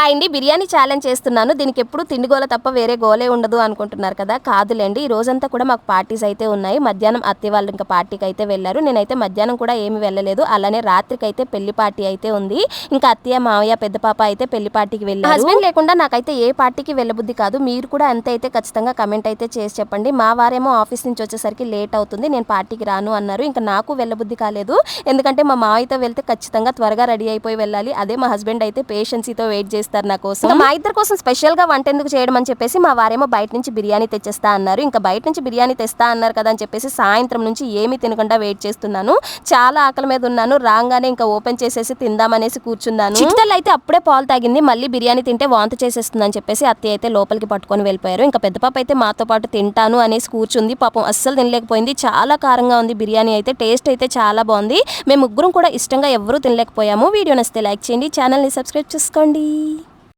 Hi అండి, biryani challenge చేస్తున్నాను. దీనికి ఎప్పుడు తిండి గోల తప్ప వేరే గోలే ఉండదు అనుకుంటున్నారు కదా. కాదులేండి, ఈ రోజంతా కూడా మాకు పార్టీస్ అయితే ఉన్నాయి. మధ్యాహ్నం అత్తయ్య వాళ్ళు ఇంకా పార్టీకి అయితే వెళ్ళారు. నేనైతే మధ్యాహ్నం కూడా ఏమి వెళ్ళలేదు. అలానే రాత్రికి అయితే పెళ్లి పార్టీ అయితే ఉంది. ఇంకా అత్తయ్య మావయ్య పెద్ద పాప అయితే పెళ్లి పార్టీకి వెళ్ళారు. హస్బెండ్ లేకుండా నాకైతే ఏ పార్టీకి వెళ్ళబుద్ధి కాదు. మీరు కూడా అంతే అయితే ఖచ్చితంగా కమెంట్ అయితే చేసి చెప్పండి. మా వారేమో ఆఫీస్ నుంచి వచ్చేసరికి లేట్ అవుతుంది, నేను పార్టీకి రాను అన్నారు. ఇంకా నాకు వెళ్ళబుద్ధి కాలేదు, ఎందుకంటే మా మావయ్యతో వెళ్తే ఖచ్చితంగా త్వరగా రెడీ అయిపోయి వెళ్ళాలి. అదే మా హస్బెండ్ అయితే పేషెన్సీతో వెయిట్ చేస్తారు నా కోసం. మా ఇద్దరు కోసం స్పెషల్ గా వంట ఎందుకు చేయడం అని చెప్పేసి మా వారేమో బయట నుంచి బిర్యానీ తెచ్చేస్తా అన్నారు. ఇంకా బయట నుంచి బిర్యానీ తెస్తా అన్నారు కదా అని చెప్పేసి సాయంత్రం నుంచి ఏమీ తినకుండా వెయిట్ చేస్తున్నాను. చాలా ఆకలి మీద ఉన్నాను. రాగానే ఇంకా ఓపెన్ చేసేసి తిందామనేసి కూర్చున్నాను. చిట్టలు అయితే అప్పుడే పాలు తాగింది, మళ్ళీ బిర్యానీ తింటే వాంతి చేసేస్తుంది అని చెప్పేసి అత్తయ్య అయితే లోపలికి పట్టుకొని వెళ్ళిపోయారు. ఇంకా పెద్ద పాప అయితే మాతో పాటు తింటాను అనేసి కూర్చుంది. పాపం అస్సలు తినలేకపోయింది. చాలా కారంగా ఉంది బిర్యానీ అయితే. టేస్ట్ అయితే చాలా బాగుంది. మేము ముగ్గురం కూడా ఇష్టంగా ఎవరూ తినలేకపోయాము. వీడియో నచ్చితే లైక్ చేయండి, ఛానల్ని సబ్స్క్రైబ్ చేసుకోండి.